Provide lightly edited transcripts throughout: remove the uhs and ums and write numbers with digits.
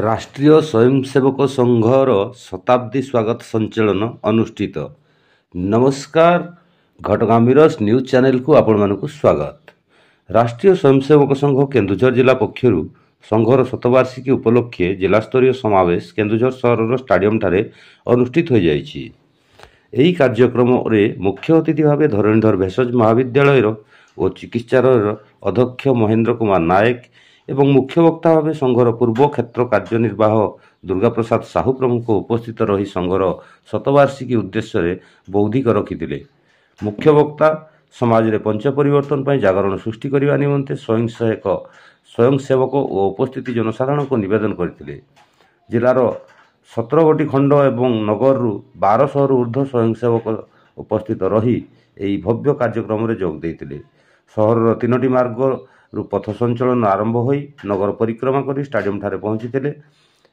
राष्ट्रीय स्वयंसेवक संघर शताब्दी स्वागत संचलन अनुष्ठित। नमस्कार, घटगांभीरस न्यूज चैनल को आपण मानक स्वागत। राष्ट्रीय स्वयंसेवक संघ केन्दुझर जिला पक्षर संघर शतवार्षिकी उपलक्षे जिला स्तरीय समावेश केन्दुझर सहर स्टाडियम ठारे अनुष्ठित हो जाइछि। एही कार्यक्रम रे मुख्य अतिथि भाव धरणीधर भेषज महाविद्यालय और चिकित्सालय अध्यक्ष महेन्द्र कुमार नायक एवं मुख्य वक्ता भाव संघर पूर्व क्षेत्र कार्यनिर्वाह दुर्गा प्रसाद साहू प्रमुख उपस्थित रही संघर शतवार्षिकी उद्देश्य बौद्धिक रखिथिले। मुख्य वक्ता समाज रे पंच परिवर्तन पर जागरण सृष्टि करने निमंते स्वयंसेवक और उपस्थित जनसाधारण को निवेदन करथिले। जिलार 17 गोटी खंड एवं नगर 1200 ऊर्ध्व स्वयंसेवक उपस्थित रही एही भव्य कार्यक्रम रे जोग देइथिले। सहर 3टी मार्ग पथ संचलन आरंभ हो नगर परिक्रमा कर स्टाडियम ठारे पहुंची।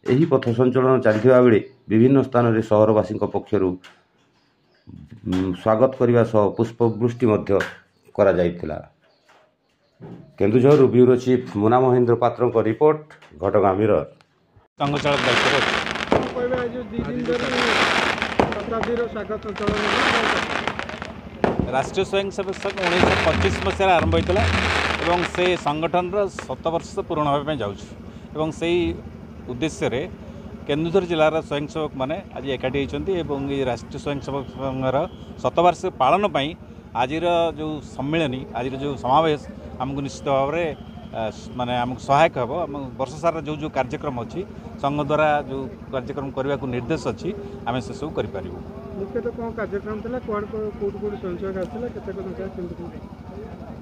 एही पथ संचलन चलता बेले विभिन्न स्थान में सहरवासी पक्षर स्वागत करने सह पुष्पवृष्टि करा जाइथिला। केन्दुझर ब्यूरो चीफ मुना महेन्द्र पात्र रिपोर्ट घटगांभीर। राष्ट्रीय स्वयंसेवक संघ 1925 मसीह आरंभ होता एवं से संगठन 7 वर्ष पूर्ण होगा जाऊँ से उद्देश्य रे केन्दुझर जिलार स्वयंसेवक मैंने आज एकाठी होती। राष्ट्रीय स्वयंसेवक संघर 7 वर्ष पालन पर आज जो सम्मिलनी आज जो समावेश आमको निश्चित भाव में माने आमको सहायक हम। आम वर्ष सारा जो जो कार्यक्रम अच्छी संघ द्वारा जो कार्यक्रम करने को निर्देश अच्छी आम से सब कर। मुख्यतः कौन कार्यक्रम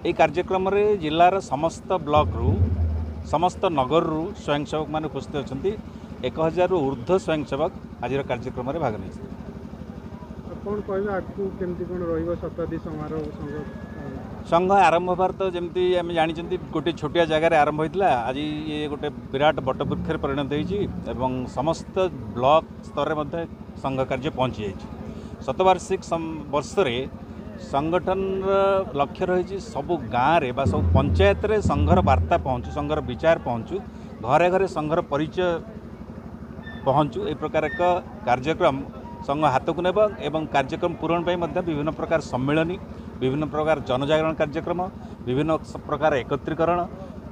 ये कार्यक्रम रे जिलार समस्त ब्लॉक रु समस्त नगर रु स्वयंसेवक मान उपस्थित अच्छा 1000 ऊर्ध्व स्वयंसेवक आज कार्यक्रम रे भाग नहीं। संघ आरंभ होबार तो जमती आम जानी गोटे छोटिया जगार आरंभ होता आज ये गोटे विराट बटवृक्ष परिणत हो समस्त ब्लॉक स्तर में संघ कार्य पहुँची जाइए। शतवार्षिक वर्ष संगठन लक्ष्य रही सबु गाँव में सब पंचायत रे संघर वार्ता पहुँचू, संघर विचार पहुँचू, घरे घरे संघर परिचय पहुँचू। एक प्रकार एक कार्यक्रम संघ हाथ को नेब एवं कार्यक्रम पूरण पर विभिन्न प्रकार सम्मिलनी, विभिन्न प्रकार जनजागरण कार्यक्रम, विभिन्न प्रकार एकत्रीकरण,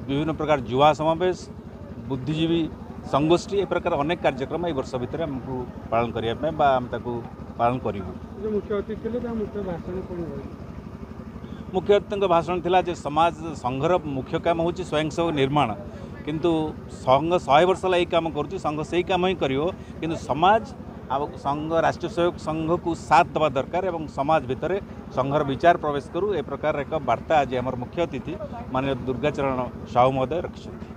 विभिन्न प्रकार युवा समावेश, बुद्धिजीवी संगोष्ठी, एक प्रकार अनेक कार्यक्रम ये वर्ष भितर आमको पालन करने पालन करूँ। मुख्य अतिथि भाषण थिला जे समाज संघर मुख्य काम हूँ स्वयंसेवक निर्माण, किंतु संघ 100 वर्ष ला काम कर संघ से काम ही कर किंतु समाज संघ राष्ट्रीय स्वयंसेवक संघ को साथ देवा दरकार एवं समाज भितर संघर विचार प्रवेश करूँ। ए प्रकार एक वार्ता आज आम मुख्य अतिथि माननीय दुर्गाचरण साहू महोदय रखिछथि।